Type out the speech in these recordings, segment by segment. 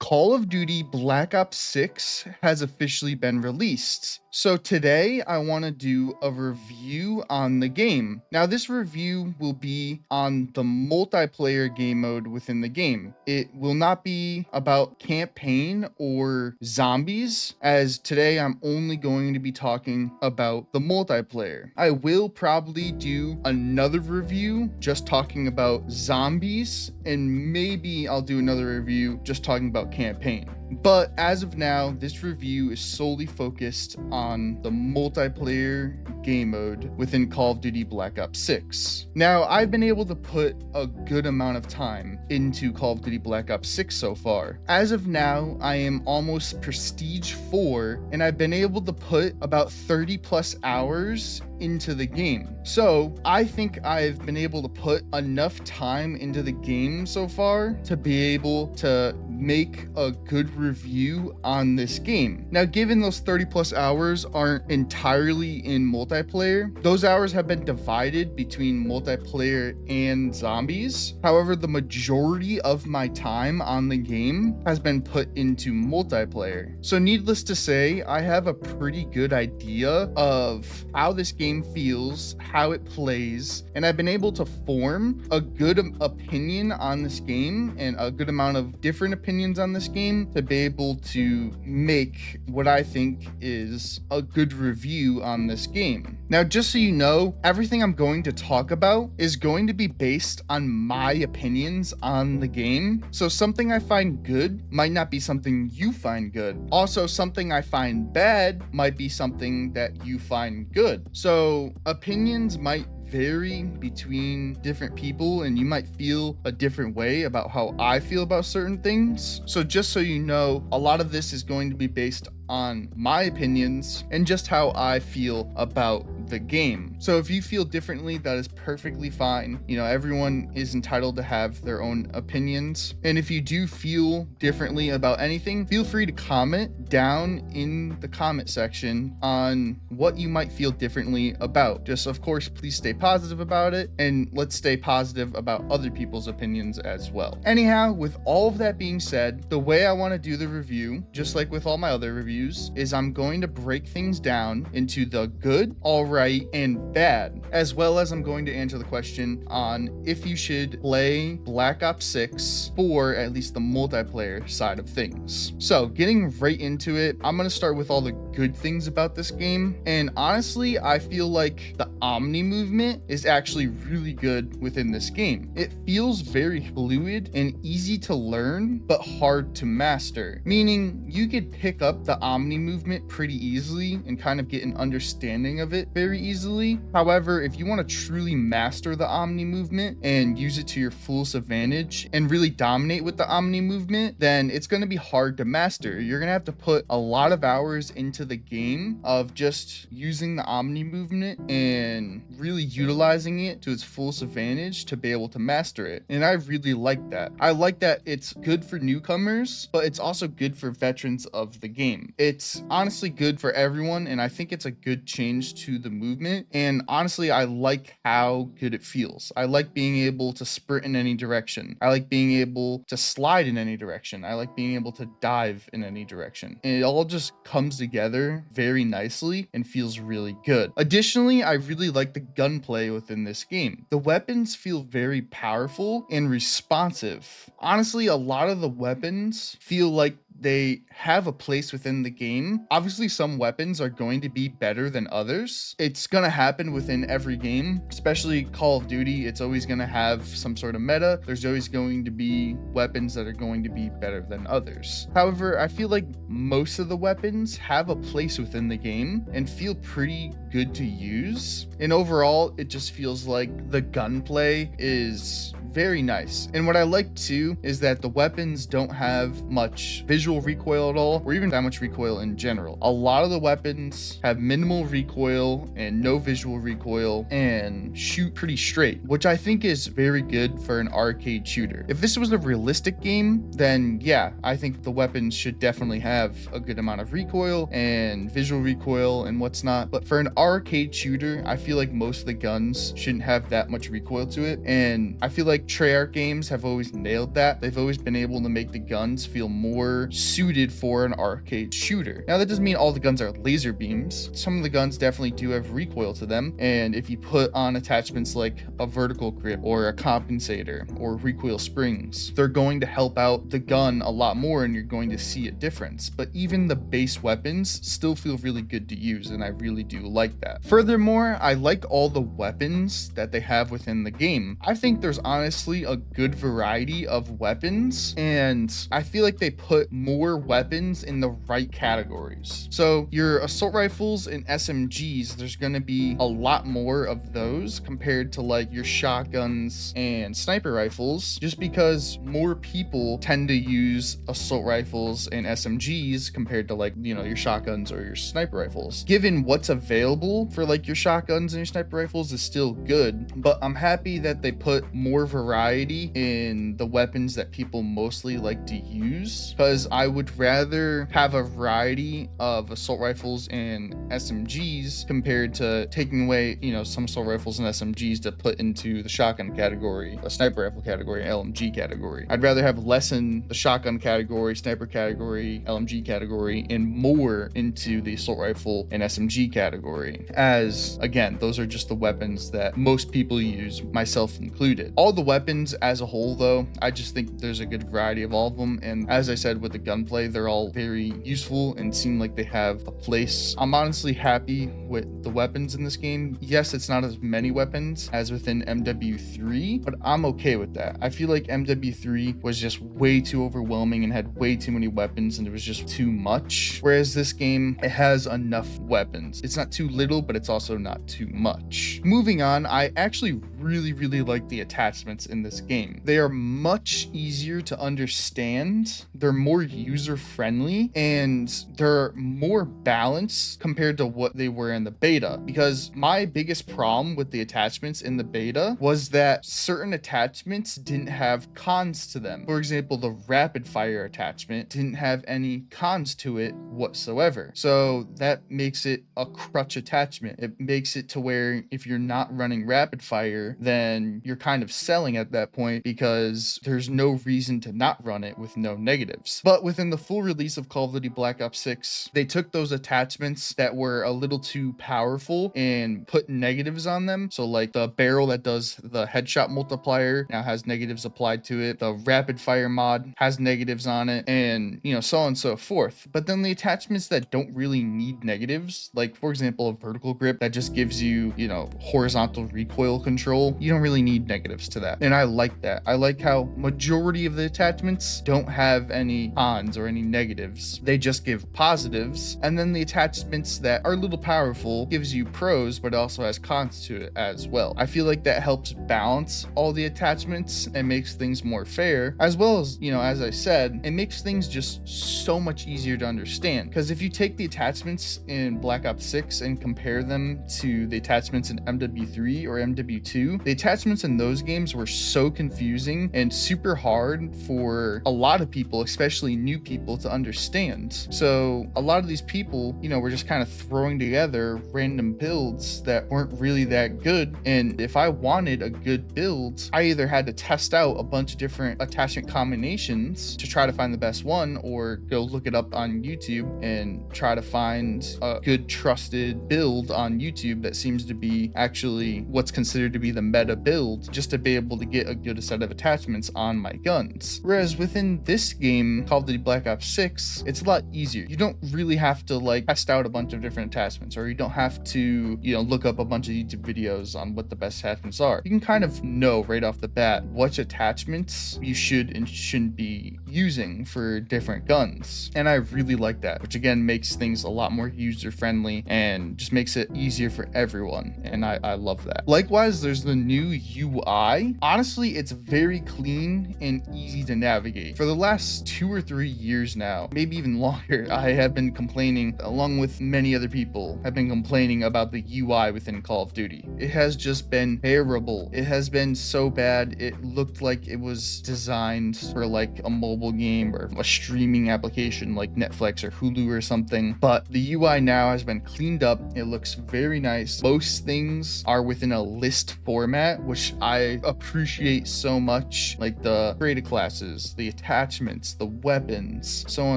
Call of Duty Black Ops 6 has officially been released. So today I want to do a review on the game. Now this review will be on the multiplayer game mode within the game. It will not be about campaign or zombies, as today I'm only going to be talking about the multiplayer. I will probably do another review just talking about zombies, and maybe I'll do another review just talking about campaign. But as of now, this review is solely focused on the multiplayer game mode within Call of Duty Black Ops 6. Now, I've been able to put a good amount of time into Call of Duty Black Ops 6 so far. As of now, I am almost Prestige 4, and I've been able to put about 30 plus hours into the game. So I think I've been able to put enough time into the game so far to be able to make a good review on this game. Now, given those 30 plus hours aren't entirely in multiplayer, those hours have been divided between multiplayer and zombies. However, the majority of my time on the game has been put into multiplayer. So needless to say, I have a pretty good idea of how this game feels, how it plays, and I've been able to form a good opinion on this game and a good amount of different opinions on this game to be able to make what I think is a good review on this game. Now, just so you know, everything I'm going to talk about is going to be based on my opinions on the game. So something I find good might not be something you find good. Also, something I find bad might be something that you find good. So opinions might vary between different people, and you might feel a different way about how I feel about certain things. So just so you know, a lot of this is going to be based on my opinions and just how I feel about the game. So if you feel differently, that is perfectly fine. You know, everyone is entitled to have their own opinions. And if you do feel differently about anything, feel free to comment down in the comment section on what you might feel differently about. Just, of course, please stay positive about it, and let's stay positive about other people's opinions as well. Anyhow, with all of that being said, the way I want to do the review, just like with all my other reviews, is I'm going to break things down into the good, alright, and bad, as well as I'm going to answer the question on if you should play Black Ops 6 for at least the multiplayer side of things. So getting right into it, I'm going to start with all the good things about this game, and honestly, I feel like the Omni movement is actually really good within this game. It feels very fluid and easy to learn, but hard to master, meaning you could pick up the Omni movement pretty easily and kind of get an understanding of it very easily. However, if you want to truly master the Omni movement and use it to your fullest advantage and really dominate with the Omni movement, then it's going to be hard to master. You're going to have to put a lot of hours into the game of just using the Omni movement and really utilizing it to its fullest advantage to be able to master it. And I really like that. I like that it's good for newcomers, but it's also good for veterans of the game. It's honestly good for everyone, and I think it's a good change to the movement. And honestly, I like how good it feels. I like being able to sprint in any direction. I like being able to slide in any direction. I like being able to dive in any direction. And it all just comes together very nicely and feels really good. Additionally, I really like the gunplay within this game. The weapons feel very powerful and responsive. Honestly, a lot of the weapons feel like they have a place within the game. Obviously, some weapons are going to be better than others. It's going to happen within every game, especially Call of Duty. It's always going to have some sort of meta. There's always going to be weapons that are going to be better than others. However, I feel like most of the weapons have a place within the game and feel pretty good to use. And overall, it just feels like the gunplay is very nice. And what I like too is that the weapons don't have much visual recoil at all, or even that much recoil in general. A lot of the weapons have minimal recoil and no visual recoil and shoot pretty straight, which I think is very good for an arcade shooter. If this was a realistic game, then yeah, I think the weapons should definitely have a good amount of recoil and visual recoil and what's not. But for an arcade shooter, I feel like most of the guns shouldn't have that much recoil to it. And I feel like like Treyarch games have always nailed that. They've always been able to make the guns feel more suited for an arcade shooter. Now, that doesn't mean all the guns are laser beams. Some of the guns definitely do have recoil to them, and if you put on attachments like a vertical grip or a compensator or recoil springs, they're going to help out the gun a lot more, and you're going to see a difference. But even the base weapons still feel really good to use, and I really do like that. Furthermore, I like all the weapons that they have within the game. I think there's honestly a good variety of weapons, and I feel like they put more weapons in the right categories. So your assault rifles and SMGs, there's going to be a lot more of those compared to like your shotguns and sniper rifles, just because more people tend to use assault rifles and SMGs compared to like, you know, your shotguns or your sniper rifles. Given what's available for like your shotguns and your sniper rifles is still good, but I'm happy that they put more variety in the weapons that people mostly like to use, because I would rather have a variety of assault rifles and SMGs compared to taking away, you know, some assault rifles and SMGs to put into the shotgun category, a sniper rifle category, LMG category. I'd rather have less in the shotgun category, sniper category, LMG category, and more into the assault rifle and SMG category, as again, those are just the weapons that most people use, myself included. All the weapons as a whole though, I just think there's a good variety of all of them, and as I said with the gunplay, they're all very useful and seem like they have a place. I'm honestly happy with the weapons in this game. Yes, it's not as many weapons as within MW3, but I'm okay with that. I feel like MW3 was just way too overwhelming and had way too many weapons, and it was just too much, whereas this game, it has enough weapons. It's not too little, but it's also not too much. Moving on, I actually really like the attachments in this game. They are much easier to understand, they're more user-friendly, and they're more balanced compared to what they were in the beta, because my biggest problem with the attachments in the beta was that certain attachments didn't have cons to them. For example, the rapid fire attachment didn't have any cons to it whatsoever, so that makes it a crutch attachment. It makes it to where if you're not running rapid fire, then you're kind of selling at that point, because there's no reason to not run it with no negatives. But within the full release of Call of Duty Black Ops 6, they took those attachments that were a little too powerful and put negatives on them. So like the barrel that does the headshot multiplier now has negatives applied to it. The rapid fire mod has negatives on it, and you know, so on and so forth. But then the attachments that don't really need negatives, like for example, a vertical grip that just gives you, you know, horizontal recoil control, you don't really need negatives to that. And I like that. I like how majority of the attachments don't have any cons or any negatives. They just give positives. And then the attachments that are a little powerful gives you pros, but also has cons to it as well. I feel like that helps balance all the attachments and makes things more fair, as well as, you know, as I said, it makes things just so much easier to understand. Because if you take the attachments in Black Ops 6 and compare them to the attachments in MW3 or MW2, the attachments in those games were so confusing and super hard for a lot of people, especially new people, to understand. So a lot of these people, you know, were just kind of throwing together random builds that weren't really that good. And if I wanted a good build, I either had to test out a bunch of different attachment combinations to try to find the best one, or go look it up on YouTube and try to find a good trusted build on YouTube that seems to be actually what's considered to be the meta build, just to be able to get a good set of attachments on my guns. Whereas within this game, Call of Duty Black Ops 6, it's a lot easier. You don't really have to like test out a bunch of different attachments, or you don't have to, you know, look up a bunch of YouTube videos on what the best attachments are. You can kind of know right off the bat which attachments you should and shouldn't be using for different guns. And I really like that, which again makes things a lot more user friendly and just makes it easier for everyone. And I love that. Likewise, there's the new UI. Honestly, it's very clean and easy to navigate. For the last 2 or 3 years now, maybe even longer, I have been complaining, along with many other people, have been complaining about the UI within Call of Duty. It has just been terrible. It has been so bad. It looked like it was designed for like a mobile game or a streaming application like Netflix or Hulu or something. But the UI now has been cleaned up. It looks very nice. Most things are within a list format, which I appreciate so much. Like the created classes, the attachments, the weapons, so on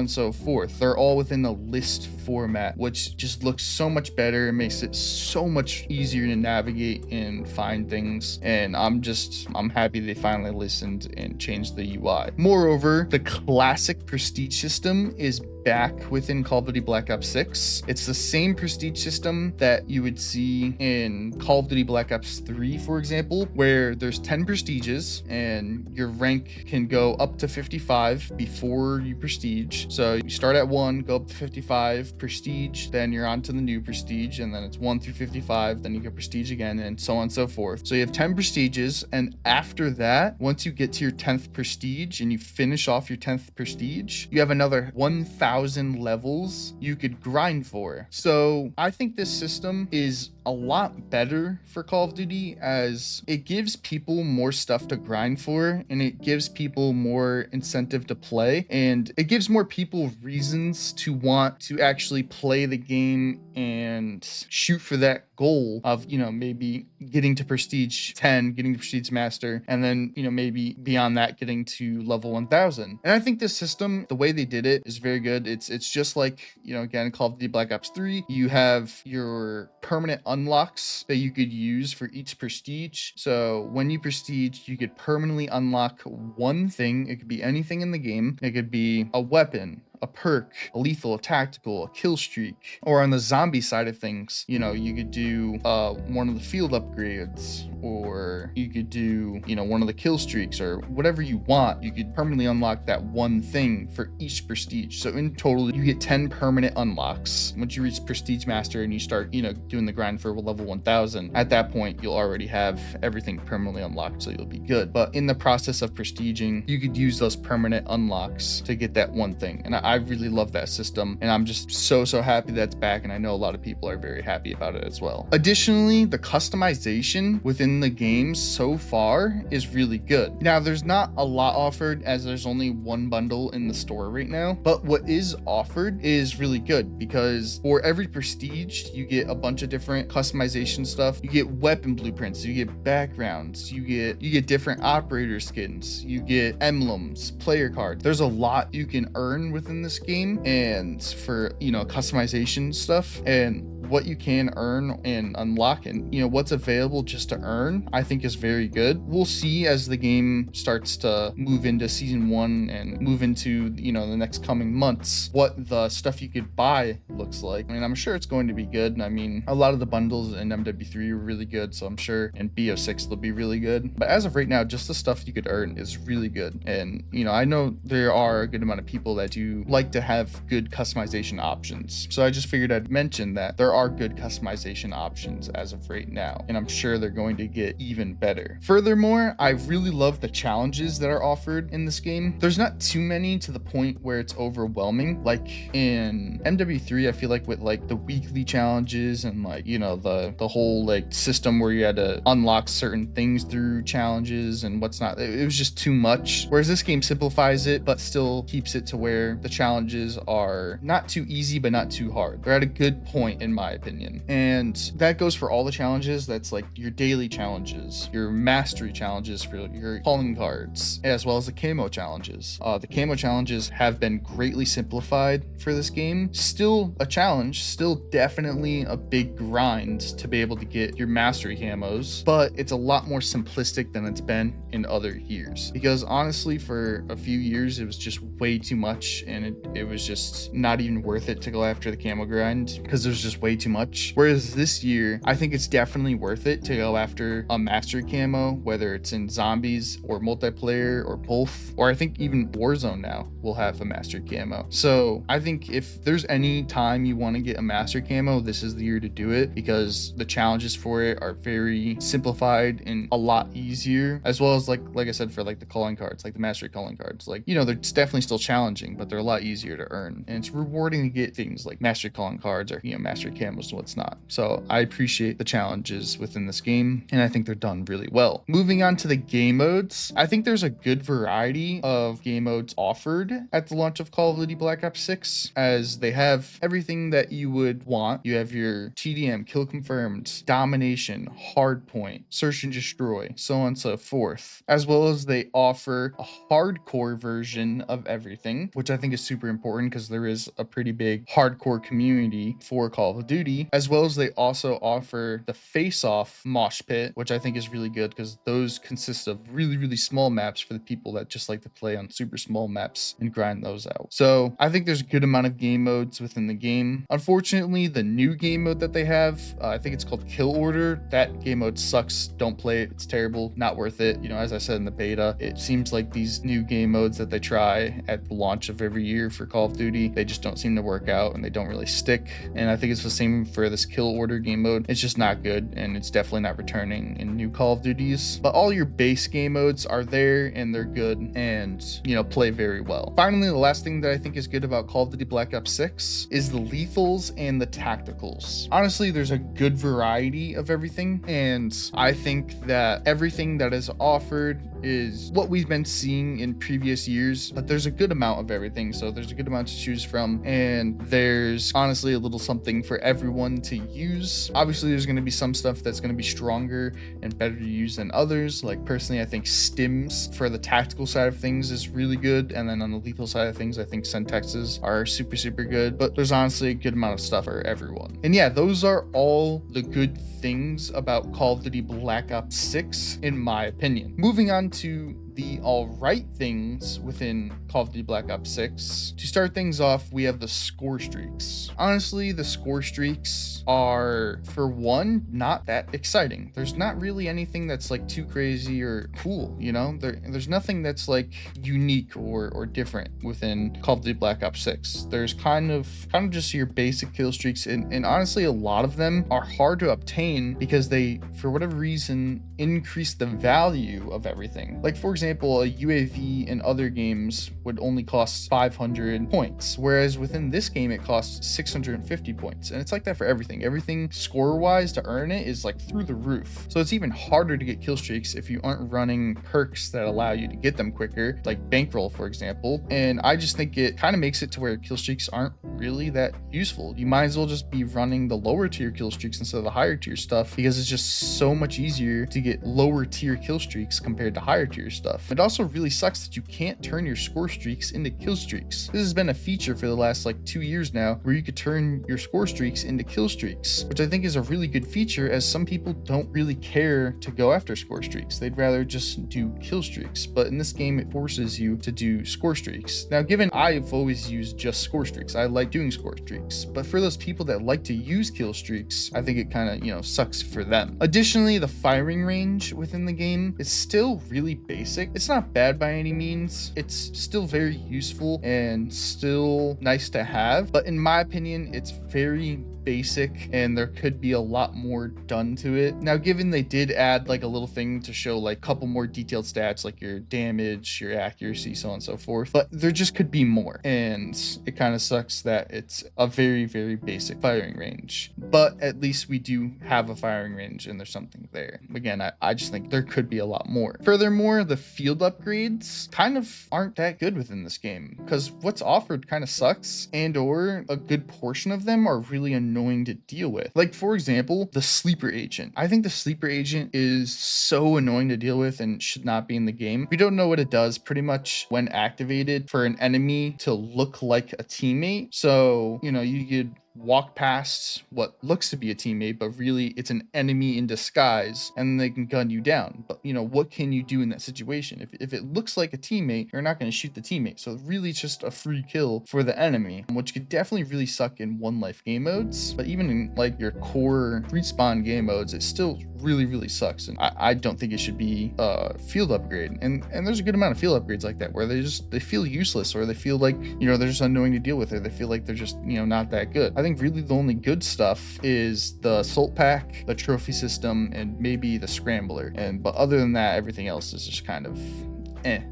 and so forth. They're all within the list format, which just looks so much better. It makes it so much easier to navigate and find things. And I'm happy they finally listened and changed the UI. Moreover, the classic prestige system is back within Call of Duty Black Ops 6. It's the same prestige system that you would see in Call of Duty Black Ops 3, for example, where there's 10 prestiges and your rank can go up to 55 before you prestige. So you start at 1, go up to 55, prestige, then you're on to the new prestige, and then it's 1 through 55, then you get prestige again, and so on and so forth. So you have 10 prestiges, and after that, once you get to your 10th prestige and you finish off your 10th prestige, you have another 1,000 levels you could grind for. So I think this system is a lot better for Call of Duty, as it gives people more stuff to grind for, and it gives people more incentive to play, and it gives more people reasons to want to actually play the game and shoot for that goal of, maybe getting to prestige 10, getting to prestige master, and then, maybe beyond that, getting to level 1000. And I think this system, the way they did it, is very good. It's just like, again, Call of Duty Black Ops 3, you have your permanent unlocks that you could use for each prestige. So when you prestige, you could permanently unlock one thing. It could be anything in the game. It could be a weapon, a perk, a lethal, a tactical, a kill streak. Or on the zombie side of things, you could do one of the field upgrades, or you could do, one of the kill streaks, or whatever you want. You could permanently unlock that one thing for each prestige. So in total, you get 10 permanent unlocks. Once you reach prestige master and you start, doing the grind for level 1000, at that point, you'll already have everything permanently unlocked, so you'll be good. But in the process of prestiging, you could use those permanent unlocks to get that one thing. And I really love that system, and I'm just so happy that's back, and I know a lot of people are very happy about it as well. Additionally, the customization within the game so far is really good. Now, there's not a lot offered, as there's only one bundle in the store right now, but what is offered is really good, because for every prestige, you get a bunch of different customization stuff. You get weapon blueprints, you get backgrounds, you get different operator skins, you get emblems, player cards. There's a lot you can earn within this game, and for customization stuff, and what you can earn and unlock, and what's available just to earn, I think is very good. We'll see as the game starts to move into season 1 and move into the next coming months, what the stuff you could buy looks like. I mean, I'm sure it's going to be good. I mean, a lot of the bundles in MW3 were really good, so I'm sure in BO6 they'll be really good. But as of right now, just the stuff you could earn is really good. And I know there are a good amount of people that do like to have good customization options, so I just figured I'd mention that there are good customization options as of right now, and I'm sure they're going to get even better. Furthermore, I really love the challenges that are offered in this game. There's not too many to the point where it's overwhelming. Like in MW3, I feel like with like the weekly challenges and like the whole like system where you had to unlock certain things through challenges and what's not, it was just too much. Whereas this game simplifies it, but still keeps it to where the challenges are not too easy, but not too hard. They're at a good point, in my opinion. And that goes for all the challenges. That's like your daily challenges, your mastery challenges for your calling cards, as well as the camo challenges. The camo challenges have been greatly simplified for this game. Still a challenge, still definitely a big grind to be able to get your mastery camos, but it's a lot more simplistic than it's been in other years. Because honestly, for a few years, it was just way too much, and it was just not even worth it to go after the camo grind because there's just way too much. Whereas this year, I think it's definitely worth it to go after a mastery camo, whether it's in zombies or multiplayer or both, or I think even Warzone now will have a mastery camo. So I think if there's any time you want to get a mastery camo, this is the year to do it, because the challenges for it are very simplified and a lot easier, as well as like I said, for like the calling cards, like the mastery calling cards, like they're definitely still challenging, but they're a lot lot easier to earn, and it's rewarding to get things like mastery calling cards or mastery camos and what's not. So I appreciate the challenges within this game, and I think they're done really well. Moving on to the game modes, I think there's a good variety of game modes offered at the launch of Call of Duty Black Ops 6, as they have everything that you would want. You have your TDM, kill confirmed, domination, hardpoint, search and destroy, so on and so forth, as well as they offer a hardcore version of everything, which I think is super important because there is a pretty big hardcore community for Call of Duty, as well as they also offer the face-off mosh pit, which I think is really good because those consist of really small maps for the people that just like to play on super small maps and grind those out. So I think there's a good amount of game modes within the game. Unfortunately, the new game mode that they have, I think it's called Kill Order, that game mode sucks. Don't play it. It's terrible. Not worth it. As I said in the beta, it seems like these new game modes that they try at the launch of every year for Call of Duty, they just don't seem to work out and they don't really stick. And I think it's the same for this Kill Order game mode. It's just not good, and it's definitely not returning in new Call of Duties. But all your base game modes are there and they're good and, play very well. Finally, the last thing that I think is good about Call of Duty Black Ops 6 is the lethals and the tacticals. Honestly, there's a good variety of everything, and I think that everything that is offered is what we've been seeing in previous years, but there's a good amount of everything, so there's a good amount to choose from, and there's honestly a little something for everyone to use. Obviously, there's going to be some stuff that's going to be stronger and better to use than others. Like personally, I think stims for the tactical side of things is really good, and then on the lethal side of things, I think Sentexes are super good, but there's honestly a good amount of stuff for everyone. And yeah, those are all the good things about Call of Duty Black Ops 6 in my opinion. Moving on to the alright things within Call of Duty Black Ops 6. To start things off, we have the score streaks. Honestly, the score streaks are, for one, not that exciting. There's not really anything that's like too crazy or cool, there's nothing that's like unique or different within Call of Duty Black Ops 6. There's kind of just your basic kill streaks, and honestly, a lot of them are hard to obtain because they, for whatever reason, increase the value of everything. Like, for example, a UAV in other games would only cost 500 points, whereas within this game it costs 650 points, and it's like that for everything. Everything score-wise to earn it is like through the roof, so it's even harder to get kill streaks if you aren't running perks that allow you to get them quicker, like bankroll, for example. And I just think it kind of makes it to where kill streaks aren't really that useful. You might as well just be running the lower tier kill streaks instead of the higher tier stuff, because it's just so much easier to get lower tier kill streaks compared to higher tier stuff. It also really sucks that you can't turn your score streaks into kill streaks. This has been a feature for the last 2 years now, where you could turn your score streaks into kill streaks, which I think is a really good feature, as some people don't really care to go after score streaks. They'd rather just do kill streaks, but in this game it forces you to do score streaks. Now, given I've always used just score streaks, I like doing score streaks, but for those people that like to use kill streaks, I think it kind of sucks for them. Additionally, the firing range within the game is still really basic. It's not bad by any means. It's still very useful and still nice to have, but in my opinion, it's very basic and there could be a lot more done to it. Now, given they did add a little thing to show a couple more detailed stats, like your damage, your accuracy, so on and so forth, but there just could be more, and it kind of sucks that it's a very basic firing range, but at least we do have a firing range and there's something there. Again, I just think there could be a lot more. Furthermore, the field upgrades kind of aren't that good within this game, because what's offered kind of sucks, and or a good portion of them are really annoying to deal with. Like, for example, the sleeper agent. I think the sleeper agent is so annoying to deal with and should not be in the game. If you don't know what it does, pretty much when activated, for an enemy to look like a teammate, so you could walk past what looks to be a teammate, but really it's an enemy in disguise, and they can gun you down. But what can you do in that situation? If it looks like a teammate, you're not going to shoot the teammate, so really it's just a free kill for the enemy, which could definitely really suck in one life game modes, but even in your core respawn game modes, it still really sucks, and I don't think it should be a field upgrade. And there's a good amount of field upgrades like that where they feel useless, or they feel like they're just annoying to deal with, or they feel like they're just not that good. I think really the only good stuff is the assault pack, the trophy system, and maybe the scrambler, but other than that, everything else is just kind of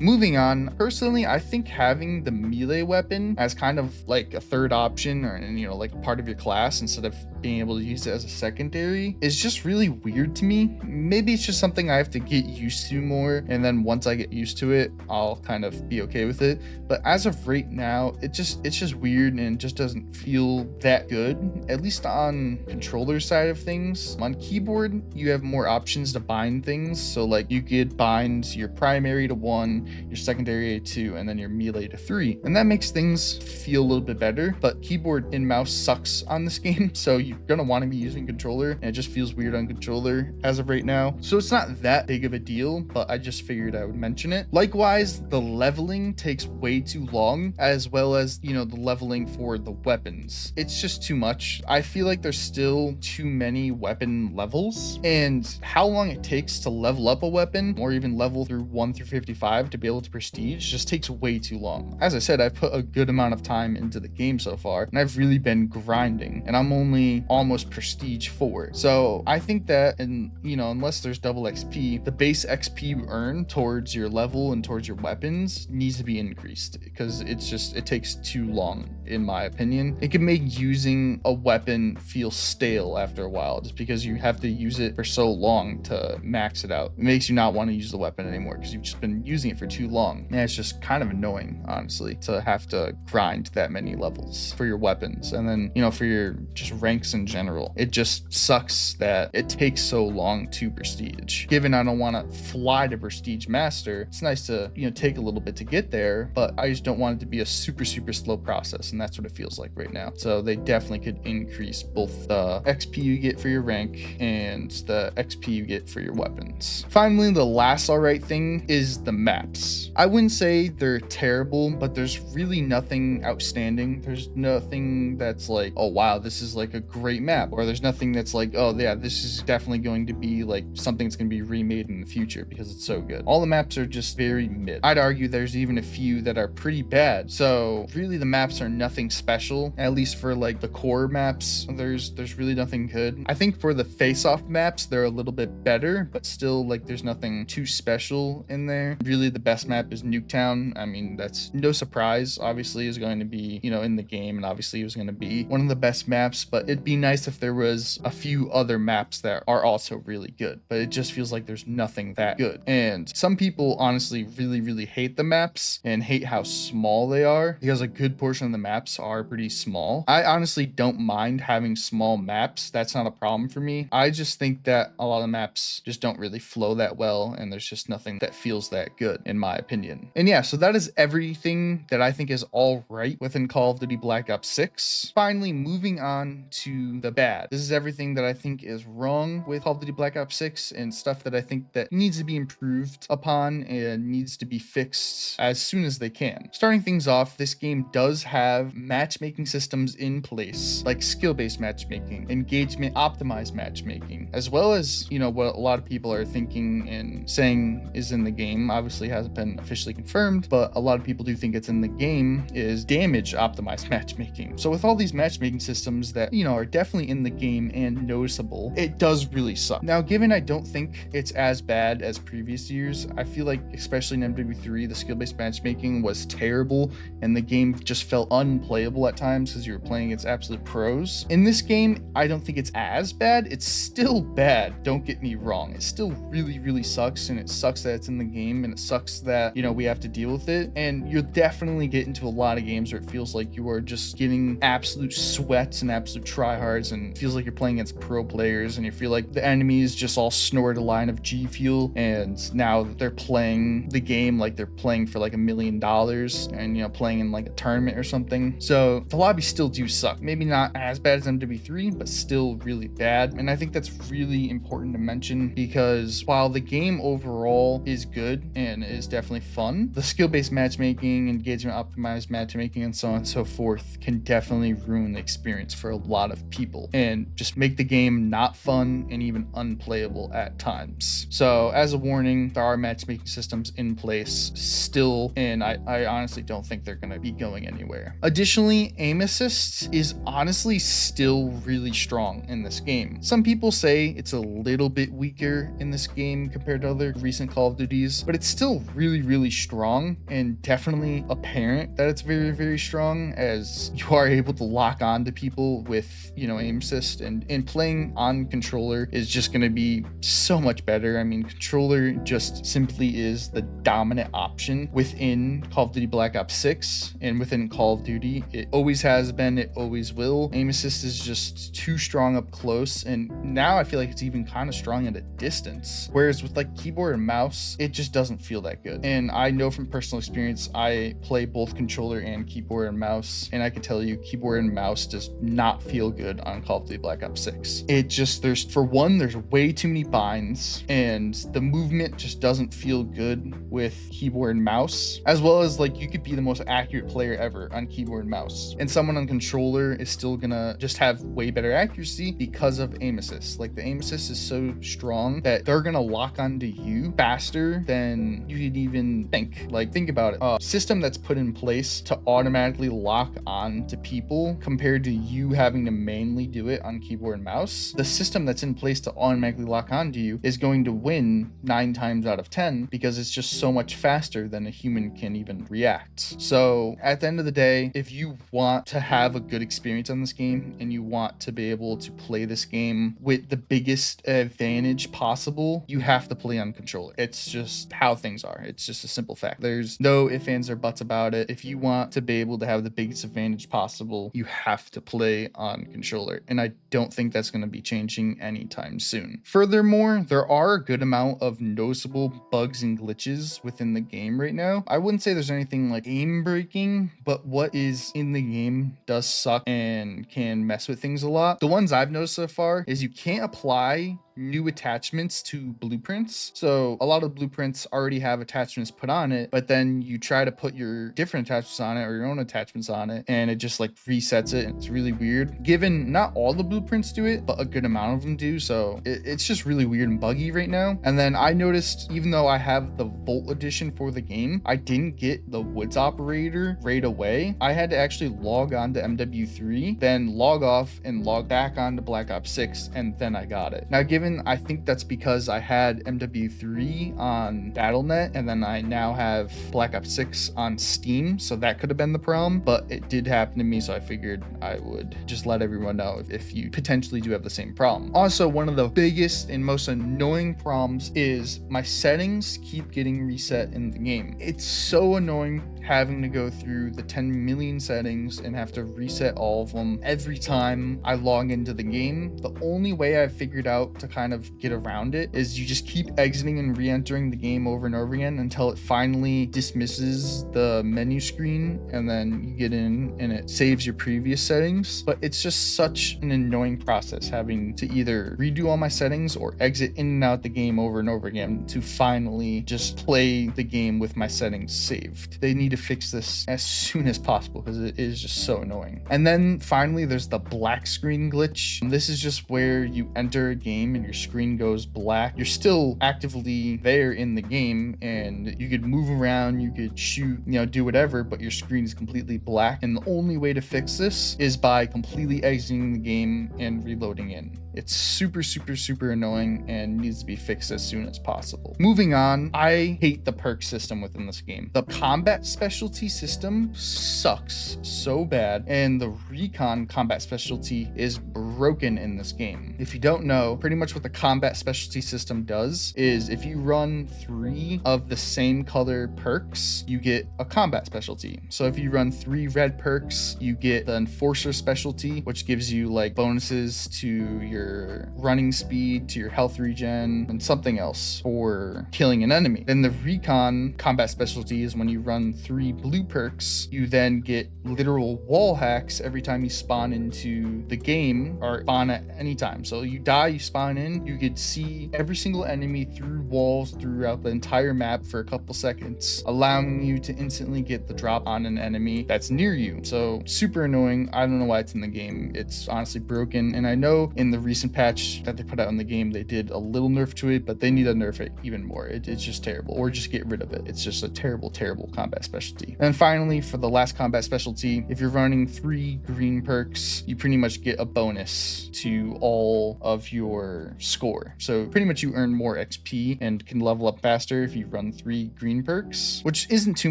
Moving on, personally, I think having the melee weapon as kind of like a third option, or like part of your class instead of being able to use it as a secondary, is just really weird to me. Maybe it's just something I have to get used to more, and then once I get used to it, I'll kind of be okay with it. But as of right now, it's just weird and just doesn't feel that good, at least on controller side of things. On keyboard, you have more options to bind things, so like you could bind your primary to 1, your secondary to 2, and then your melee to 3, and that makes things feel a little bit better. But keyboard and mouse sucks on this game, so you're gonna want to be using controller, and it just feels weird on controller as of right now. So it's not that big of a deal, but I just figured I would mention it. Likewise, the leveling takes way too long, as well as the leveling for the weapons. It's just too much. I feel like there's still too many weapon levels, and how long it takes to level up a weapon, or even level through 1 through 55 to be able to prestige, just takes way too long. As I said, I've put a good amount of time into the game so far, and I've really been grinding, and I'm only almost prestige 4. So I think that, and unless there's double XP, the base XP you earn towards your level and towards your weapons needs to be increased, because it takes too long, in my opinion. It can make using a weapon feel stale after a while, just because you have to use it for so long to max it out. It makes you not want to use the weapon anymore because you've just been using it for too long. And it's just kind of annoying, honestly, to have to grind that many levels for your weapons, and then for your just ranks in general. It just sucks that it takes so long to prestige. Given I don't want to fly to prestige master, it's nice to take a little bit to get there, but I just don't want it to be a super slow process, and that's what it feels like right now. So they definitely could increase both the XP you get for your rank and the XP you get for your weapons. Finally, the last alright thing is the maps. I wouldn't say they're terrible, but there's really nothing outstanding. There's nothing that's like, oh wow, this is like a great map, or there's nothing that's like, oh yeah, this is definitely going to be like something that's going to be remade in the future because it's so good. All the maps are just very mid. I'd argue there's even a few that are pretty bad. So really the maps are nothing special, at least for like the core maps. There's really nothing good. I think for the face-off maps, they're a little bit better, but still like there's nothing too special in there. Really the best map is Nuketown. I mean, that's no surprise, obviously is going to be in the game, and obviously it was going to be one of the best maps, but it'd be nice if there was a few other maps that are also really good, but it just feels like there's nothing that good. And some people honestly really hate the maps and hate how small they are, because a good portion of the maps are pretty small. I honestly don't mind having small maps. That's not a problem for me. I just think that a lot of maps just don't really flow that well, and there's just nothing that feels that good, in my opinion. And yeah, so that is everything that I think is all right within Call of Duty Black Ops 6. Finally, moving on to the bad. This is everything that I think is wrong with Call of Duty Black Ops 6, and stuff that I think that needs to be improved upon and needs to be fixed as soon as they can. Starting things off, this game does have matchmaking systems in place, like skill-based matchmaking, engagement optimized matchmaking, as well as what a lot of people are thinking and saying is in the game. Obviously hasn't been officially confirmed, but a lot of people do think it's in the game, is damage optimized matchmaking. So with all these matchmaking systems that are definitely in the game and noticeable, it does really suck. Now, given I don't think it's as bad as previous years, I feel like especially in MW3 the skill-based matchmaking was terrible, and the game just felt unplayable at times because you were playing against absolute pros. In this game, I don't think it's as bad. It's still bad, don't get me wrong. It still really sucks, and it sucks that it's in the game, and it sucks that we have to deal with it. And you'll definitely get into a lot of games where it feels like you are just getting absolute sweats and absolute tryhards, and it feels like you're playing against pro players, and you feel like the enemies just all snort a line of G Fuel, and now they're playing the game like they're playing for like $1 million, and playing in like a tournament or something. So the lobbies still do suck. Maybe not as bad as MW3, but still really bad. And I think that's really important to mention, because while the game overall is good and is definitely fun, the skill-based matchmaking, engagement optimized matchmaking, and so on and so forth can definitely ruin the experience for a lot of people and just make the game not fun and even unplayable at times. So as a warning, there are matchmaking systems in place still, and I honestly don't think they're going to be going anywhere. Additionally, aim assist is honestly still really strong in this game. Some people say it's a little bit weaker in this game compared to other recent Call of Duties, but it's still really, really strong, and definitely apparent that it's very, very strong, as you are able to lock on to people with, aim assist, and playing on controller is just going to be so much better. I mean, controller just simply is the dominant option within Call of Duty Black Ops 6 and within Call of Duty. It always has been, it always will. Aim assist is just too strong up close, and now I feel like it's even kind of strong at a distance, whereas with like keyboard and mouse, it just doesn't feel that good. And I know from personal experience, I play both controller and keyboard and mouse, and I can tell you keyboard and mouse does not feel good on Call of Duty Black Ops 6. It just, there's way too many binds, and the movement just doesn't feel good with keyboard and mouse, as well as like you could be the most accurate player ever on keyboard and mouse, and someone on controller is still gonna just have way better accuracy because of aim assist. Like the aim assist is so strong that they're gonna lock onto you faster than you could even think. Like, think about it. A system that's put in place to automatically lock on to people compared to you having to mainly do it on keyboard and mouse, the system that's in place to automatically lock onto you is going to win 9 times out of 10 because it's just so much faster than a human can even react. So at the end of the day, if you want to have a good experience on this game and you want to be able to play this game with the biggest advantage possible, you have to play on controller. It's just how things are. It's just a simple fact. There's no ifs, ands, or buts about it. If you want to be able to have the biggest advantage possible, you have to play on controller, and I don't think that's going to be changing anytime soon. Furthermore, there are a good amount of noticeable bugs and glitches within the game right now. I wouldn't say there's anything like game breaking, but what is in the game does suck and can mess with things a lot. The ones I've noticed so far is you can't apply new attachments to blueprints. So a lot of blueprints already have attachments put on it, but then you try to put your different attachments on it or your own attachments on it, and it just like resets it, and it's really weird. Given not all the blueprints do it, but a good amount of them do, so it's just really weird and buggy right now. And then I noticed, even though I have the Volt edition for the game, I didn't get the Woods operator right away. I had to actually log on to MW3, then log off and log back on to Black Ops 6, and then I got it. Now, given I think that's because I had MW3 on Battle.net, and then I now have Black Ops 6 on Steam, so that could have been the problem, but it did happen to me, so I figured I would just let everyone know if you potentially do have the same problem. Also, one of the biggest and most annoying problems is my settings keep getting reset in the game. It's so annoying having to go through the 10 million settings and have to reset all of them every time I log into the game. The only way I've figured out to kind of get around it is you just keep exiting and re-entering the game over and over again until it finally dismisses the menu screen, and then you get in and it saves your previous settings. But it's just such an annoying process having to either redo all my settings or exit in and out the game over and over again to finally just play the game with my settings saved. They need to fix this as soon as possible because it is just so annoying. And then finally, there's the black screen glitch. This is just where you enter a game and your screen goes black. You're still actively there in the game and you could move around, you could shoot, do whatever, but your screen is completely black. And the only way to fix this is by completely exiting the game and reloading in. It's super, super, super annoying and needs to be fixed as soon as possible. Moving on, I hate the perk system within this game. The combat specialty system sucks so bad, and the recon combat specialty is broken in this game. If you don't know, pretty much what the combat specialty system does is if you run 3 of the same color perks, you get a combat specialty. So if you run 3 red perks, you get the enforcer specialty, which gives you like bonuses to your your running speed, to your health regen, and something else for killing an enemy. Then the recon combat specialty is when you run 3 blue perks, you then get literal wall hacks every time you spawn into the game or spawn at any time. So you die, you spawn in, you could see every single enemy through walls throughout the entire map for a couple seconds, allowing you to instantly get the drop on an enemy that's near you. So super annoying. I don't know why it's in the game. It's honestly broken. And I know in the recent patch that they put out in the game, they did a little nerf to it, but they need to nerf it even more. It's just terrible, or just get rid of it. It's just a terrible, terrible combat specialty. And finally, for the last combat specialty, if you're running 3 green perks, you pretty much get a bonus to all of your score. So pretty much you earn more XP and can level up faster if you run 3 green perks, which isn't too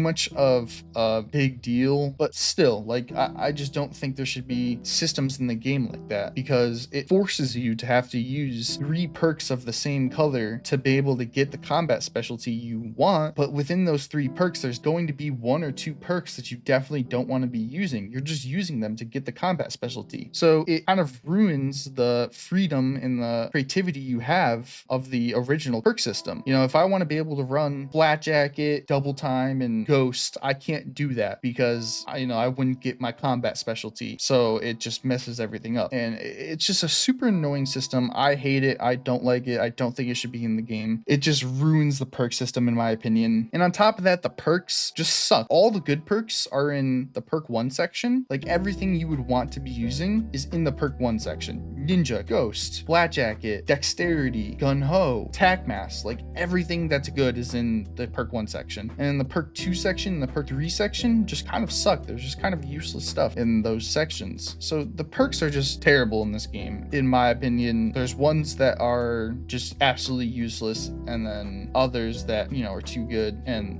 much of a big deal, but still, like, I just don't think there should be systems in the game like that, because it forces you to have to use 3 perks of the same color to be able to get the combat specialty you want. But within those 3 perks, there's going to be 1 or 2 perks that you definitely don't want to be using. You're just using them to get the combat specialty. So it kind of ruins the freedom and the creativity you have of the original perk system. You know, if I want to be able to run Flat Jacket, Double Time, and Ghost, I can't do that because I wouldn't get my combat specialty. So it just messes everything up. And it's just a super annoying system. I hate it. I don't like it. I don't think it should be in the game. It just ruins the perk system in my opinion. And on top of that, the perks just suck. All the good perks are in the perk 1 section. Like everything you would want to be using is in the perk 1 section. Ninja, Ghost, Flat Jacket, Dexterity, Gun Ho, Tac Mask, like everything that's good is in the perk 1 section. And in the perk 2 section and the perk 3 section just kind of suck. There's just kind of useless stuff in those sections. So the perks are just terrible in this game. In my opinion, there's ones that are just absolutely useless, and then others that, are too good. And,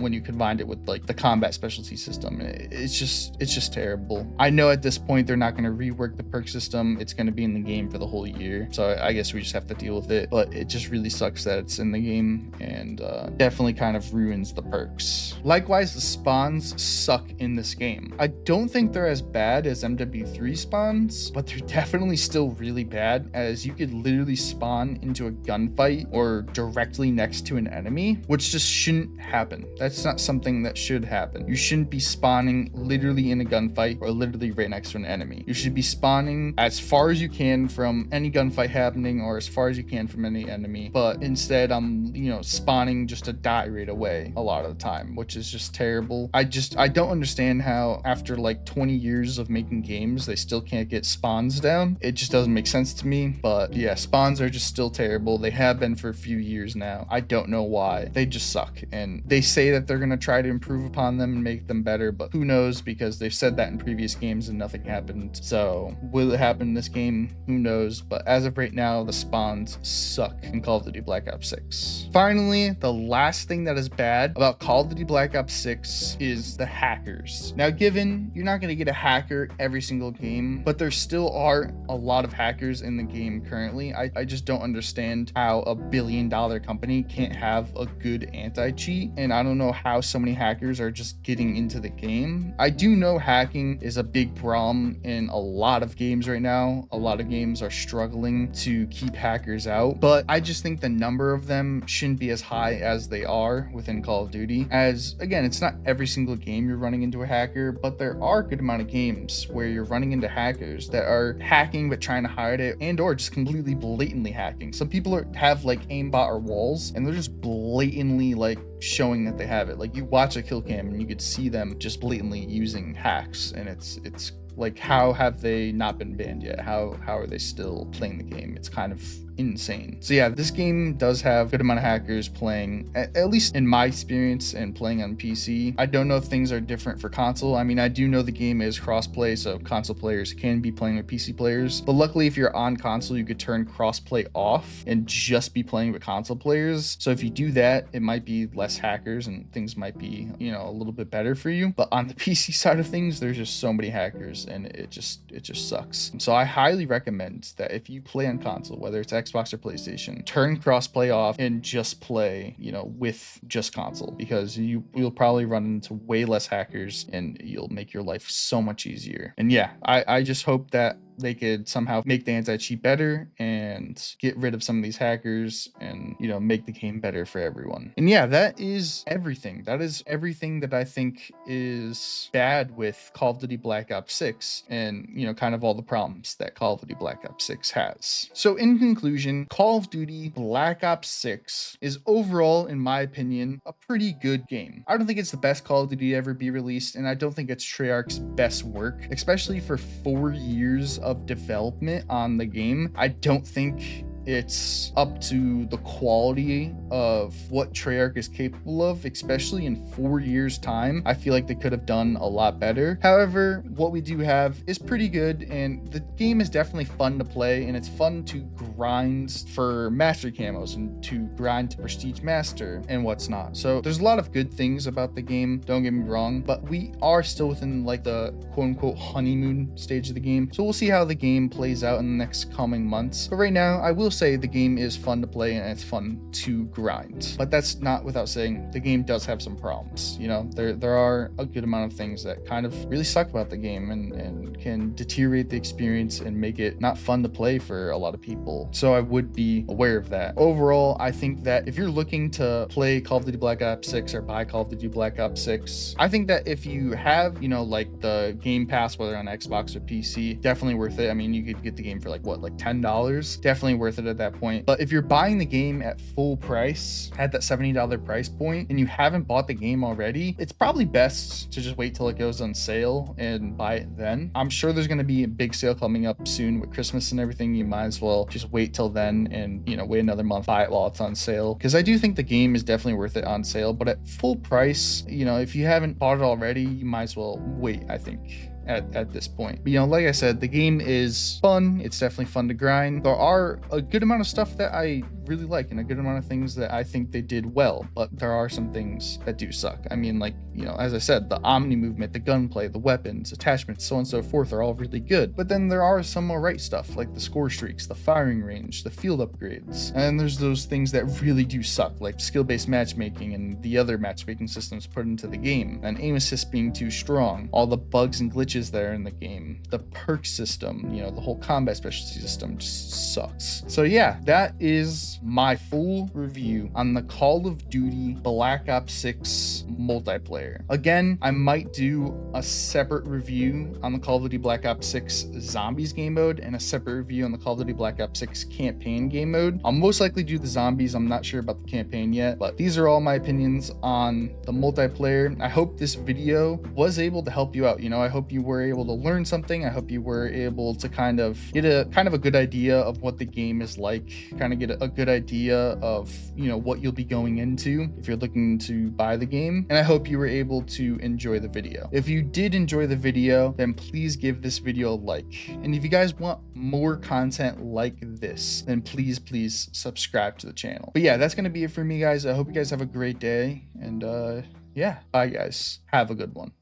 when you combine it with like the combat specialty system, it's just terrible. I know at this point they're not going to rework the perk system. It's going to be in the game for the whole year. So I guess we just have to deal with it. But it just really sucks that it's in the game, and definitely kind of ruins the perks. Likewise, the spawns suck in this game. I don't think they're as bad as MW3 spawns, but they're definitely still really bad, as you could literally spawn into a gunfight or directly next to an enemy, which just shouldn't happen. That's not something that should happen. You shouldn't be spawning literally in a gunfight or literally right next to an enemy. You should be spawning as far as you can from any gunfight happening, or as far as you can from any enemy. But instead, I'm spawning just to die right away a lot of the time, which is just terrible. I don't understand how after like 20 years of making games, they still can't get spawns down. It just doesn't make sense to me. But yeah, spawns are just still terrible. They have been for a few years now. I don't know why. They just suck. And they say that they're going to try to improve upon them and make them better, but who knows, because they've said that in previous games and nothing happened. So will it happen in this game? Who knows? But as of right now, the spawns suck in Call of Duty Black Ops 6. Finally, the last thing that is bad about Call of Duty Black Ops 6 is the hackers. Now, given you're not going to get a hacker every single game, but there still are a lot of hackers in the game currently. I just don't understand how a billion-dollar company can't have a good anti-cheat, and I don't know how so many hackers are just getting into the game. I do know hacking is a big problem in a lot of games right now. A lot of games are struggling to keep hackers out, but I just think the number of them shouldn't be as high as they are within Call of Duty, as again, it's not every single game you're running into a hacker, but there are a good amount of games where you're running into hackers that are hacking but trying to hide it, and or just completely blatantly hacking. Some people have like aimbot or walls, and they're just blatantly like showing that they have it. Like you watch a kill cam and you could see them just blatantly using hacks, and it's like, how have they not been banned yet? How are they still playing the game? It's kind of insane. So yeah, this game does have a good amount of hackers playing, at least in my experience, and playing on PC. I don't know if things are different for console. I mean, I do know the game is crossplay, so console players can be playing with PC players, but luckily if you're on console, you could turn crossplay off and just be playing with console players. So if you do that, it might be less hackers and things might be, a little bit better for you. But on the PC side of things, there's just so many hackers, and it just sucks. So I highly recommend that if you play on console, whether it's Xbox or PlayStation, turn crossplay off and just play, with just console, because you'll probably run into way less hackers and you'll make your life so much easier. And yeah, I just hope that they could somehow make the anti-cheat better and get rid of some of these hackers and, you know, make the game better for everyone. And yeah, that is everything. That is everything that I think is bad with Call of Duty Black Ops 6 and, you know, kind of all the problems that Call of Duty Black Ops 6 has. So in conclusion, Call of Duty Black Ops 6 is overall, in my opinion, a pretty good game. I don't think it's the best Call of Duty to ever be released, and I don't think it's Treyarch's best work, especially for 4 years of development on the game. I don't think it's up to the quality of what Treyarch is capable of, especially in 4 years time. I feel like they could have done a lot better. However, what we do have is pretty good, and the game is definitely fun to play, and it's fun to grind for master camos and to grind to prestige master and what's not. So there's a lot of good things about the game, don't get me wrong, but we are still within like the quote unquote honeymoon stage of the game. So we'll see how the game plays out in the next coming months. But right now, I will say the game is fun to play and it's fun to grind. But that's not without saying the game does have some problems. You know, there are a good amount of things that kind of really suck about the game and can deteriorate the experience and make it not fun to play for a lot of people. So I would be aware of that. Overall, I think that if you're looking to play Call of Duty Black Ops 6 or buy Call of Duty Black Ops 6, I think that if you have, you know, like the Game Pass, whether on Xbox or PC, definitely worth it. I mean, you could get the game for like what, like $10? Definitely worth it at that point. But if you're buying the game at full price, at that $70 price point, and you haven't bought the game already, it's probably best to just wait till it goes on sale and buy it then. I'm sure there's going to be a big sale coming up soon with Christmas and everything. You might as well just wait till then and, you know, wait another month, buy it while it's on sale, because I do think the game is definitely worth it on sale. But at full price, you know, if you haven't bought it already, you might as well wait, I think, at this point. But, you know, like I said, the game is fun. It's definitely fun to grind. There are a good amount of stuff that I really like and a good amount of things that I think they did well, but there are some things that do suck. I mean, like, you know, as I said, the Omni movement, the gunplay, the weapons, attachments, so on and so forth are all really good. But then there are some alright stuff like the score streaks, the firing range, the field upgrades. And there's those things that really do suck, like skill-based matchmaking and the other matchmaking systems put into the game, and aim assist being too strong, all the bugs and glitches there in the game, the perk system, you know, the whole combat specialty system just sucks. So yeah, that is my full review on the Call of Duty Black Ops 6 multiplayer. Again, I might do a separate review on the Call of Duty Black Ops 6 Zombies game mode and a separate review on the Call of Duty Black Ops 6 campaign game mode. I'll most likely do the zombies. I'm not sure about the campaign yet, but these are all my opinions on the multiplayer. I hope this video was able to help you out. You know, I hope you were able to learn something. I hope you were able to kind of get a good idea of what the game is like, kind of get a good idea of, you know, what you'll be going into if you're looking to buy the game. And I hope you were able to enjoy the video. If you did enjoy the video, then please give this video a like. And if you guys want more content like this, then please subscribe to the channel. But yeah, that's going to be it for me, guys. I hope you guys have a great day. And yeah, bye guys. Have a good one.